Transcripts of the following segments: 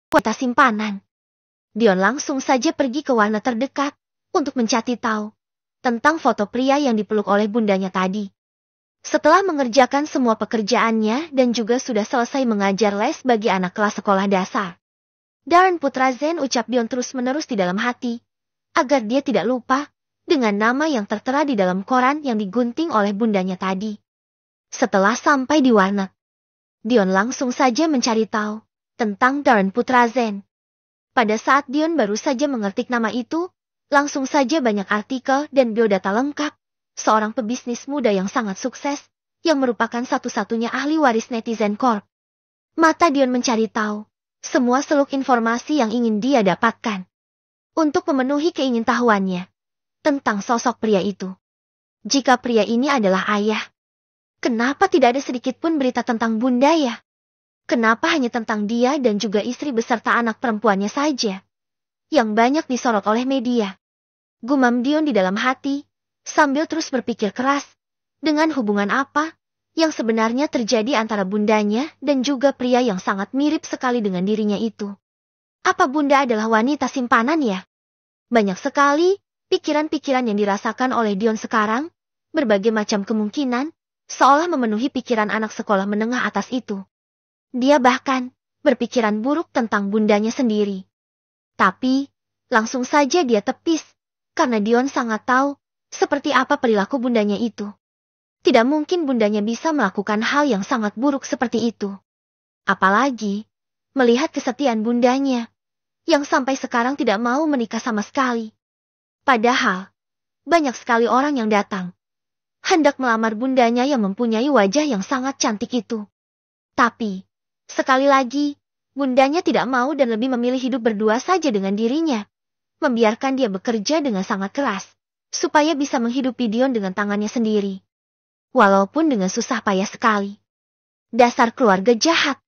Wanita simpanan. Dion langsung saja pergi ke warnet terdekat untuk mencari tahu tentang foto pria yang dipeluk oleh bundanya tadi. Setelah mengerjakan semua pekerjaannya dan juga sudah selesai mengajar les bagi anak kelas sekolah dasar, Darren Putra Zen, ucap Dion terus-menerus di dalam hati, agar dia tidak lupa dengan nama yang tertera di dalam koran yang digunting oleh bundanya tadi. Setelah sampai di warnet, Dion langsung saja mencari tahu tentang Darren Putra Zen. Pada saat Dion baru saja mengetik nama itu, langsung saja banyak artikel dan biodata lengkap seorang pebisnis muda yang sangat sukses, yang merupakan satu-satunya ahli waris Netizen Corp. Mata Dion mencari tahu semua seluk informasi yang ingin dia dapatkan untuk memenuhi keingintahuannya tentang sosok pria itu. Jika pria ini adalah ayah, kenapa tidak ada sedikit pun berita tentang bunda ya? Kenapa hanya tentang dia dan juga istri beserta anak perempuannya saja yang banyak disorot oleh media? Gumam Dion di dalam hati, sambil terus berpikir keras, dengan hubungan apa yang sebenarnya terjadi antara bundanya dan juga pria yang sangat mirip sekali dengan dirinya itu. Apa bunda adalah wanita simpanan ya? Banyak sekali pikiran-pikiran yang dirasakan oleh Dion sekarang, berbagai macam kemungkinan, seolah memenuhi pikiran anak sekolah menengah atas itu. Dia bahkan berpikiran buruk tentang bundanya sendiri. Tapi, langsung saja dia tepis, karena Dion sangat tahu seperti apa perilaku bundanya itu. Tidak mungkin bundanya bisa melakukan hal yang sangat buruk seperti itu. Apalagi, melihat kesetiaan bundanya, yang sampai sekarang tidak mau menikah sama sekali. Padahal, banyak sekali orang yang datang, hendak melamar bundanya yang mempunyai wajah yang sangat cantik itu. Tapi, sekali lagi, bundanya tidak mau dan lebih memilih hidup berdua saja dengan dirinya. Membiarkan dia bekerja dengan sangat keras, supaya bisa menghidupi Dion dengan tangannya sendiri. Walaupun dengan susah payah sekali. Dasar keluarga jahat.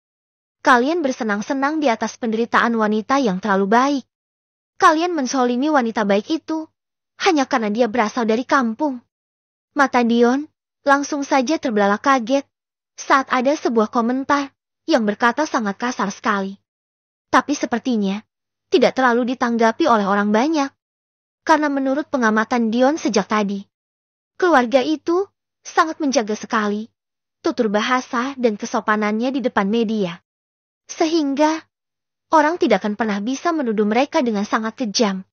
Kalian bersenang-senang di atas penderitaan wanita yang terlalu baik. Kalian menzolimi wanita baik itu, hanya karena dia berasal dari kampung. Mata Dion langsung saja terbelalak kaget, saat ada sebuah komentar yang berkata sangat kasar sekali. Tapi sepertinya tidak terlalu ditanggapi oleh orang banyak. Karena menurut pengamatan Dion sejak tadi, keluarga itu sangat menjaga sekali tutur bahasa dan kesopanannya di depan media. Sehingga orang tidak akan pernah bisa menuduh mereka dengan sangat kejam.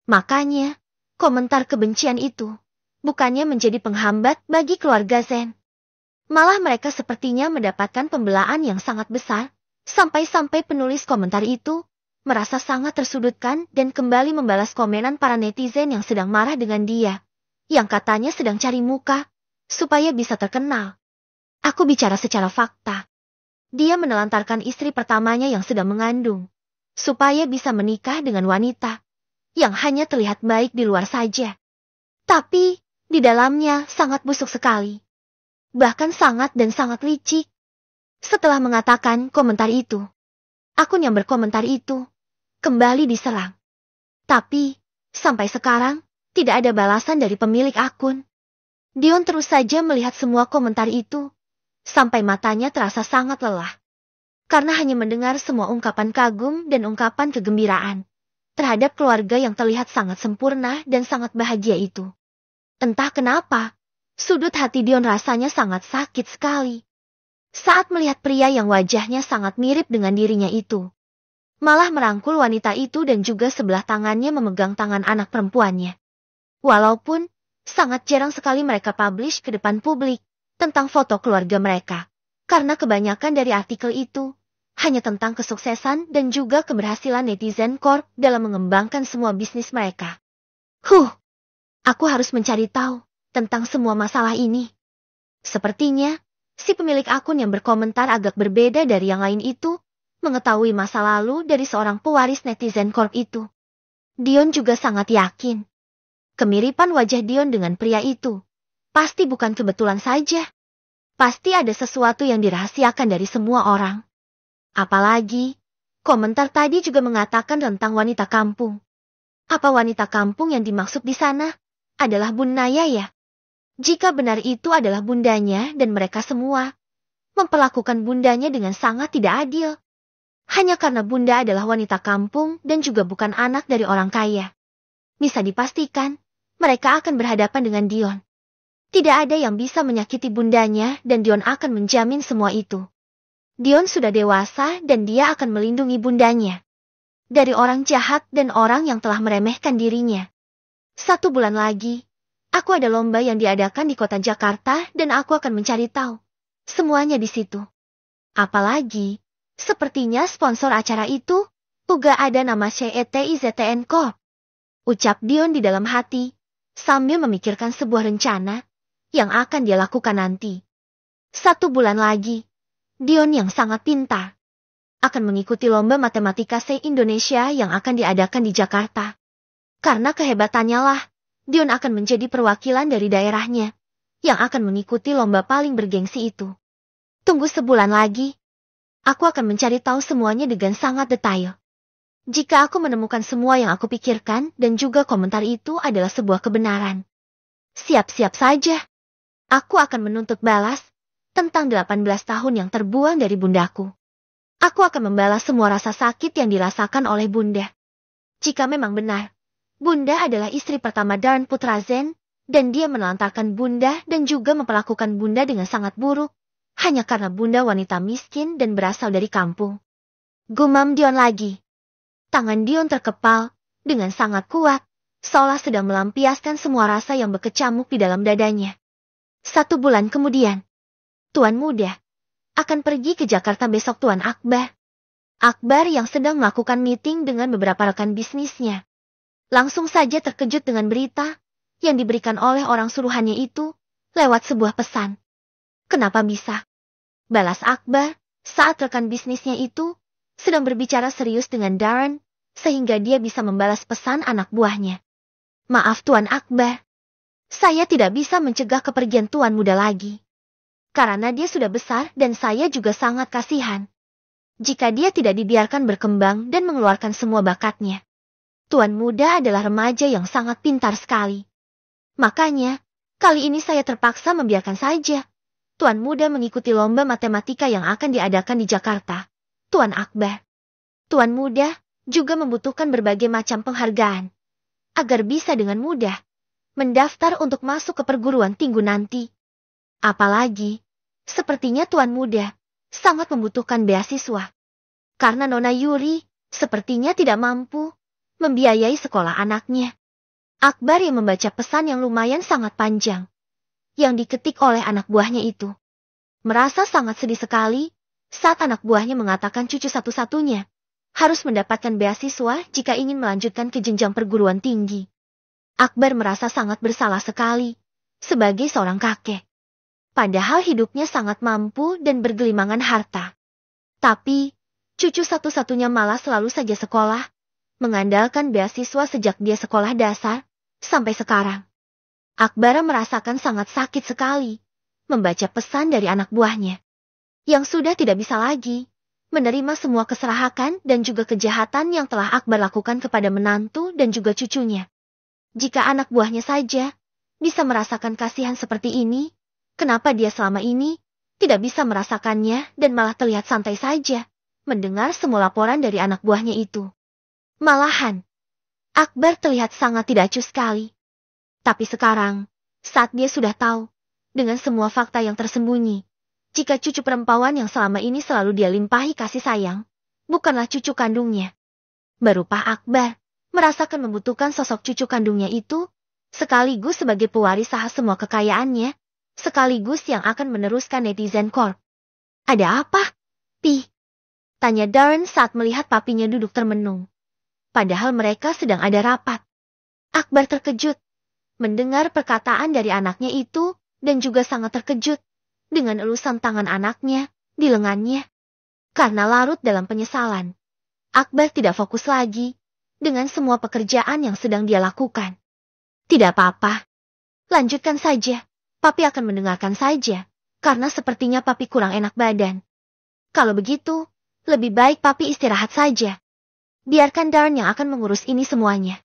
Makanya, komentar kebencian itu bukannya menjadi penghambat bagi keluarga Zen. Malah mereka sepertinya mendapatkan pembelaan yang sangat besar, sampai-sampai penulis komentar itu merasa sangat tersudutkan dan kembali membalas komenan para netizen yang sedang marah dengan dia, yang katanya sedang cari muka, supaya bisa terkenal. Aku bicara secara fakta. Dia menelantarkan istri pertamanya yang sedang mengandung, supaya bisa menikah dengan wanita yang hanya terlihat baik di luar saja. Tapi, di dalamnya sangat busuk sekali. Bahkan sangat dan sangat licik. Setelah mengatakan komentar itu, akun yang berkomentar itu kembali diserang. Tapi, sampai sekarang, tidak ada balasan dari pemilik akun. Dion terus saja melihat semua komentar itu, sampai matanya terasa sangat lelah. Karena hanya mendengar semua ungkapan kagum dan ungkapan kegembiraan terhadap keluarga yang terlihat sangat sempurna dan sangat bahagia itu. Entah kenapa, sudut hati Dion rasanya sangat sakit sekali saat melihat pria yang wajahnya sangat mirip dengan dirinya itu malah merangkul wanita itu dan juga sebelah tangannya memegang tangan anak perempuannya. Walaupun sangat jarang sekali mereka publish ke depan publik tentang foto keluarga mereka, karena kebanyakan dari artikel itu hanya tentang kesuksesan dan juga keberhasilan Netizen Corp dalam mengembangkan semua bisnis mereka. Aku harus mencari tahu tentang semua masalah ini. Sepertinya, si pemilik akun yang berkomentar agak berbeda dari yang lain itu, mengetahui masa lalu dari seorang pewaris Netizen Corp itu. Dion juga sangat yakin. Kemiripan wajah Dion dengan pria itu pasti bukan kebetulan saja. Pasti ada sesuatu yang dirahasiakan dari semua orang. Apalagi, komentar tadi juga mengatakan tentang wanita kampung. Apa wanita kampung yang dimaksud di sana adalah Bun Naya ya? Jika benar itu adalah bundanya dan mereka semua memperlakukan bundanya dengan sangat tidak adil. Hanya karena bunda adalah wanita kampung dan juga bukan anak dari orang kaya. Bisa dipastikan, mereka akan berhadapan dengan Dion. Tidak ada yang bisa menyakiti bundanya dan Dion akan menjamin semua itu. Dion sudah dewasa dan dia akan melindungi bundanya dari orang jahat dan orang yang telah meremehkan dirinya. 1 bulan lagi, aku ada lomba yang diadakan di kota Jakarta dan aku akan mencari tahu semuanya di situ. Apalagi, sepertinya sponsor acara itu juga ada nama CETIZTN Corp. Ucap Dion di dalam hati, sambil memikirkan sebuah rencana yang akan dia lakukan nanti. 1 bulan lagi, Dion yang sangat pintar akan mengikuti lomba matematika se-Indonesia yang akan diadakan di Jakarta. Karena kehebatannya lah, Dion akan menjadi perwakilan dari daerahnya yang akan mengikuti lomba paling bergengsi itu. Tunggu sebulan lagi, aku akan mencari tahu semuanya dengan sangat detail. Jika aku menemukan semua yang aku pikirkan dan juga komentar itu adalah sebuah kebenaran, siap-siap saja. Aku akan menuntut balas tentang 18 tahun yang terbuang dari bundaku. Aku akan membalas semua rasa sakit yang dirasakan oleh bunda. Jika memang benar, bunda adalah istri pertama Darren Putrazen, dan dia menelantarkan bunda dan juga memperlakukan bunda dengan sangat buruk, hanya karena bunda wanita miskin dan berasal dari kampung. Gumam Dion lagi. Tangan Dion terkepal dengan sangat kuat, seolah sedang melampiaskan semua rasa yang berkecamuk di dalam dadanya. 1 bulan kemudian, Tuan Muda akan pergi ke Jakarta besok. Tuan Akbar. Akbar yang sedang melakukan meeting dengan beberapa rekan bisnisnya langsung saja terkejut dengan berita yang diberikan oleh orang suruhannya itu lewat sebuah pesan. Kenapa bisa? Balas Akbar saat rekan bisnisnya itu sedang berbicara serius dengan Darren, sehingga dia bisa membalas pesan anak buahnya. Maaf Tuan Akbar, saya tidak bisa mencegah kepergian Tuan Muda lagi. Karena dia sudah besar dan saya juga sangat kasihan jika dia tidak dibiarkan berkembang dan mengeluarkan semua bakatnya. Tuan Muda adalah remaja yang sangat pintar sekali. Makanya, kali ini saya terpaksa membiarkan saja Tuan Muda mengikuti lomba matematika yang akan diadakan di Jakarta. Tuan Akbar, Tuan Muda juga membutuhkan berbagai macam penghargaan agar bisa dengan mudah mendaftar untuk masuk ke perguruan tinggi nanti. Apalagi, sepertinya Tuan Muda sangat membutuhkan beasiswa. Karena Nona Yuri sepertinya tidak mampu membiayai sekolah anaknya. Akbar yang membaca pesan yang lumayan sangat panjang yang diketik oleh anak buahnya itu merasa sangat sedih sekali saat anak buahnya mengatakan cucu satu-satunya harus mendapatkan beasiswa jika ingin melanjutkan ke jenjang perguruan tinggi. Akbar merasa sangat bersalah sekali sebagai seorang kakek. Padahal hidupnya sangat mampu dan bergelimangan harta. Tapi, cucu satu-satunya malah selalu saja sekolah, mengandalkan beasiswa sejak dia sekolah dasar sampai sekarang. Akbar merasakan sangat sakit sekali membaca pesan dari anak buahnya yang sudah tidak bisa lagi menerima semua keserahakan dan juga kejahatan yang telah Akbar lakukan kepada menantu dan juga cucunya. Jika anak buahnya saja bisa merasakan kasihan seperti ini, kenapa dia selama ini tidak bisa merasakannya dan malah terlihat santai saja mendengar semua laporan dari anak buahnya itu. Malahan, Akbar terlihat sangat tidak acuh sekali. Tapi sekarang, saat dia sudah tahu dengan semua fakta yang tersembunyi, jika cucu perempuan yang selama ini selalu dia limpahi kasih sayang, bukanlah cucu kandungnya. Baru Pak Akbar merasakan membutuhkan sosok cucu kandungnya itu, sekaligus sebagai pewaris sah semua kekayaannya, sekaligus yang akan meneruskan Netizen Corp. Ada apa, Pi? Tanya Darren saat melihat papinya duduk termenung. Padahal mereka sedang ada rapat. Akbar terkejut mendengar perkataan dari anaknya itu dan juga sangat terkejut dengan elusan tangan anaknya di lengannya. Karena larut dalam penyesalan, Akbar tidak fokus lagi dengan semua pekerjaan yang sedang dia lakukan. Tidak apa-apa. Lanjutkan saja. Papi akan mendengarkan saja, karena sepertinya papi kurang enak badan. Kalau begitu, lebih baik papi istirahat saja. Biarkan Darren yang akan mengurus ini semuanya.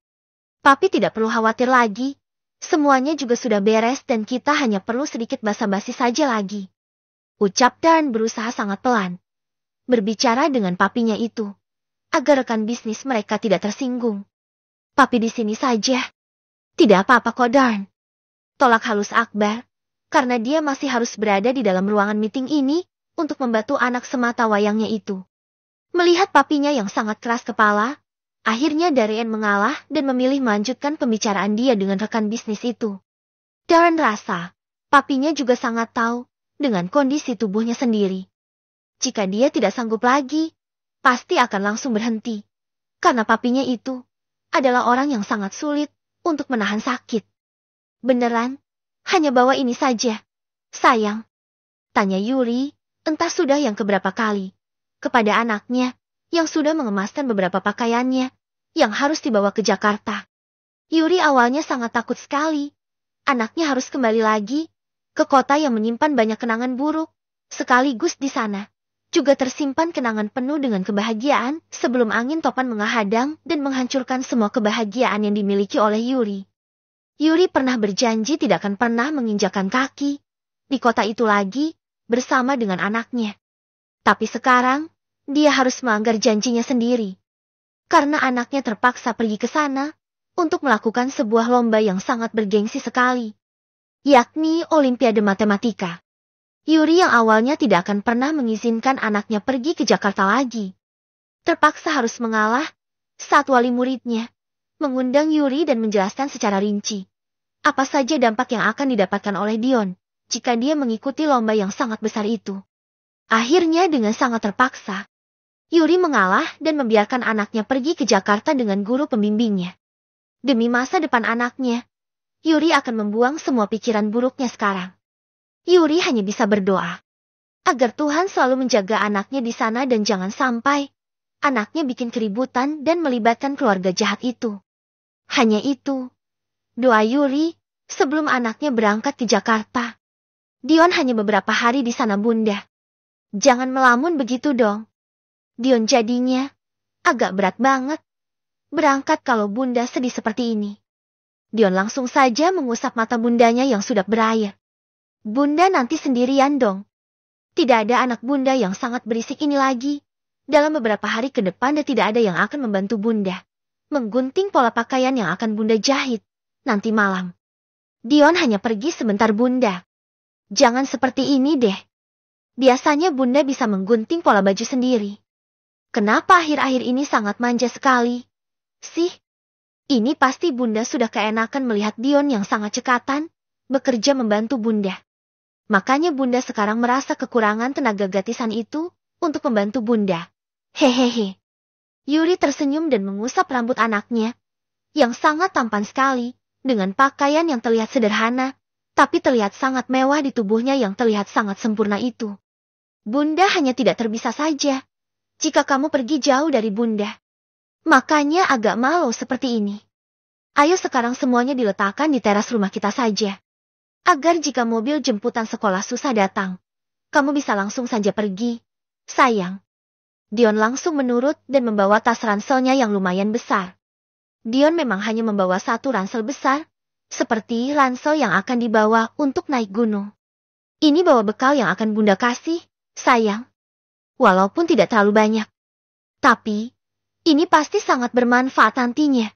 Papi tidak perlu khawatir lagi. Semuanya juga sudah beres dan kita hanya perlu sedikit basa-basi saja lagi. Ucap Darren berusaha sangat pelan berbicara dengan papinya itu, agar rekan bisnis mereka tidak tersinggung. Papi di sini saja. Tidak apa-apa kok, Darn. Tolak halus Akbar, karena dia masih harus berada di dalam ruangan meeting ini untuk membantu anak semata wayangnya itu. Melihat papinya yang sangat keras kepala, akhirnya Darren mengalah dan memilih melanjutkan pembicaraan dia dengan rekan bisnis itu. Darren rasa, papinya juga sangat tahu dengan kondisi tubuhnya sendiri. Jika dia tidak sanggup lagi, pasti akan langsung berhenti. Karena papinya itu adalah orang yang sangat sulit untuk menahan sakit. Beneran? Hanya bawa ini saja, sayang? Tanya Yuri, entah sudah yang keberapa kali, kepada anaknya yang sudah mengemaskan beberapa pakaiannya yang harus dibawa ke Jakarta. Yuri awalnya sangat takut sekali. Anaknya harus kembali lagi ke kota yang menyimpan banyak kenangan buruk, sekaligus di sana juga tersimpan kenangan penuh dengan kebahagiaan sebelum angin topan menghadang dan menghancurkan semua kebahagiaan yang dimiliki oleh Yuri. Yuri pernah berjanji tidak akan pernah menginjakkan kaki di kota itu lagi bersama dengan anaknya. Tapi sekarang, dia harus melanggar janjinya sendiri. Karena anaknya terpaksa pergi ke sana untuk melakukan sebuah lomba yang sangat bergengsi sekali, yakni Olimpiade Matematika. Yuri yang awalnya tidak akan pernah mengizinkan anaknya pergi ke Jakarta lagi, terpaksa harus mengalah saat wali muridnya mengundang Yuri dan menjelaskan secara rinci apa saja dampak yang akan didapatkan oleh Dion jika dia mengikuti lomba yang sangat besar itu. Akhirnya dengan sangat terpaksa, Yuri mengalah dan membiarkan anaknya pergi ke Jakarta dengan guru pembimbingnya. Demi masa depan anaknya, Yuri akan membuang semua pikiran buruknya sekarang. Yuri hanya bisa berdoa agar Tuhan selalu menjaga anaknya di sana dan jangan sampai anaknya bikin keributan dan melibatkan keluarga jahat itu. Hanya itu doa Yuri sebelum anaknya berangkat ke Jakarta. Dion hanya beberapa hari di sana, Bunda. Jangan melamun begitu dong. Dion jadinya agak berat banget berangkat kalau Bunda sedih seperti ini. Dion langsung saja mengusap mata bundanya yang sudah berair. Bunda nanti sendirian dong. Tidak ada anak Bunda yang sangat berisik ini lagi. Dalam beberapa hari ke depan dan tidak ada yang akan membantu Bunda menggunting pola pakaian yang akan Bunda jahit nanti malam. Dion hanya pergi sebentar, Bunda. Jangan seperti ini deh. Biasanya Bunda bisa menggunting pola baju sendiri. Kenapa akhir-akhir ini sangat manja sekali? Sih, ini pasti Bunda sudah keenakan melihat Dion yang sangat cekatan bekerja membantu Bunda. Makanya Bunda sekarang merasa kekurangan tenaga gratisan itu untuk membantu Bunda. Hehehe. Yuri tersenyum dan mengusap rambut anaknya yang sangat tampan sekali dengan pakaian yang terlihat sederhana, tapi terlihat sangat mewah di tubuhnya yang terlihat sangat sempurna itu. Bunda hanya tidak terbisa saja jika kamu pergi jauh dari Bunda. Makanya agak malu seperti ini. Ayo sekarang semuanya diletakkan di teras rumah kita saja. Agar jika mobil jemputan sekolah susah datang, kamu bisa langsung saja pergi, sayang. Dion langsung menurut dan membawa tas ranselnya yang lumayan besar. Dion memang hanya membawa satu ransel besar, seperti ransel yang akan dibawa untuk naik gunung. Ini bawa bekal yang akan Bunda kasih, sayang. Walaupun tidak terlalu banyak. Tapi, ini pasti sangat bermanfaat nantinya.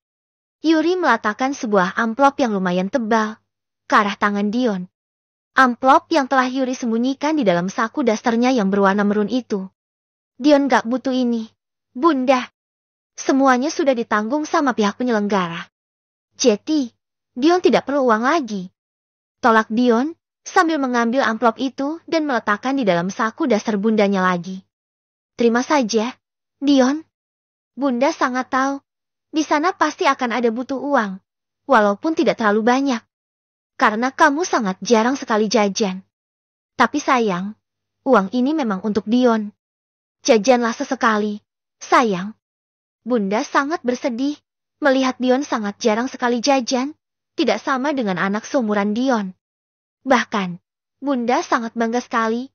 Yuri meletakkan sebuah amplop yang lumayan tebal ke arah tangan Dion. Amplop yang telah Yuri sembunyikan di dalam saku dasternya yang berwarna merun itu. Dion gak butuh ini, Bunda. Semuanya sudah ditanggung sama pihak penyelenggara. Jadi, Dion tidak perlu uang lagi. Tolak Dion sambil mengambil amplop itu dan meletakkan di dalam saku daster bundanya lagi. Terima saja, Dion. Bunda sangat tahu, di sana pasti akan ada butuh uang, walaupun tidak terlalu banyak. Karena kamu sangat jarang sekali jajan. Tapi sayang, uang ini memang untuk Dion. Jajanlah sesekali, sayang. Bunda sangat bersedih melihat Dion sangat jarang sekali jajan, tidak sama dengan anak seumuran Dion. Bahkan, Bunda sangat bangga sekali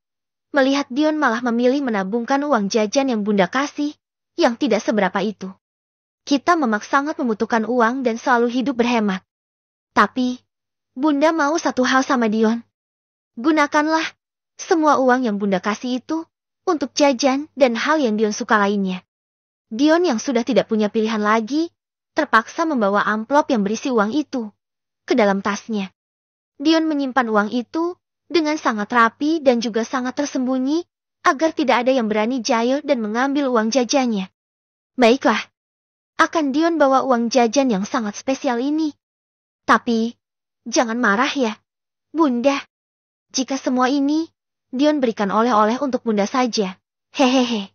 melihat Dion malah memilih menabungkan uang jajan yang Bunda kasih, yang tidak seberapa itu. Kita memang sangat membutuhkan uang dan selalu hidup berhemat. Tapi, Bunda mau satu hal sama Dion. Gunakanlah semua uang yang Bunda kasih itu untuk jajan dan hal yang Dion suka lainnya. Dion yang sudah tidak punya pilihan lagi, terpaksa membawa amplop yang berisi uang itu ke dalam tasnya. Dion menyimpan uang itu dengan sangat rapi dan juga sangat tersembunyi, agar tidak ada yang berani jahil dan mengambil uang jajannya. Baiklah, akan Dion bawa uang jajan yang sangat spesial ini. Tapi, jangan marah ya, Bunda. Jika semua ini, Dion berikan oleh-oleh untuk Bunda saja. Hehehe.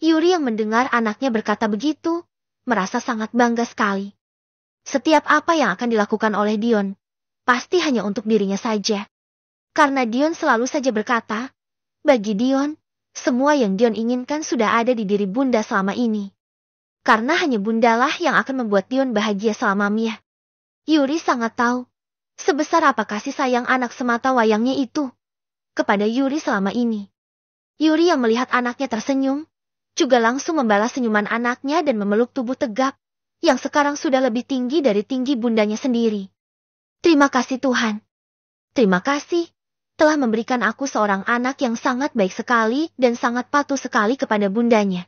Yuri yang mendengar anaknya berkata begitu, merasa sangat bangga sekali. Setiap apa yang akan dilakukan oleh Dion, pasti hanya untuk dirinya saja. Karena Dion selalu saja berkata, bagi Dion, semua yang Dion inginkan sudah ada di diri Bunda selama ini. Karena hanya Bundalah yang akan membuat Dion bahagia selamanya. Yuri sangat tahu, sebesar apa kasih sayang anak semata wayangnya itu kepada Yuri selama ini. Yuri yang melihat anaknya tersenyum, juga langsung membalas senyuman anaknya dan memeluk tubuh tegap, yang sekarang sudah lebih tinggi dari tinggi bundanya sendiri. Terima kasih Tuhan. Terima kasih, telah memberikan aku seorang anak yang sangat baik sekali dan sangat patuh sekali kepada bundanya.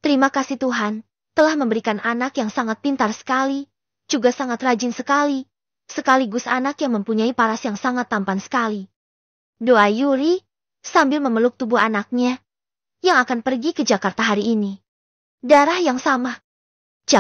Terima kasih Tuhan, telah memberikan anak yang sangat pintar sekali, juga sangat rajin sekali, sekaligus anak yang mempunyai paras yang sangat tampan sekali. Doa Yuri, sambil memeluk tubuh anaknya, yang akan pergi ke Jakarta hari ini. Darah yang sama.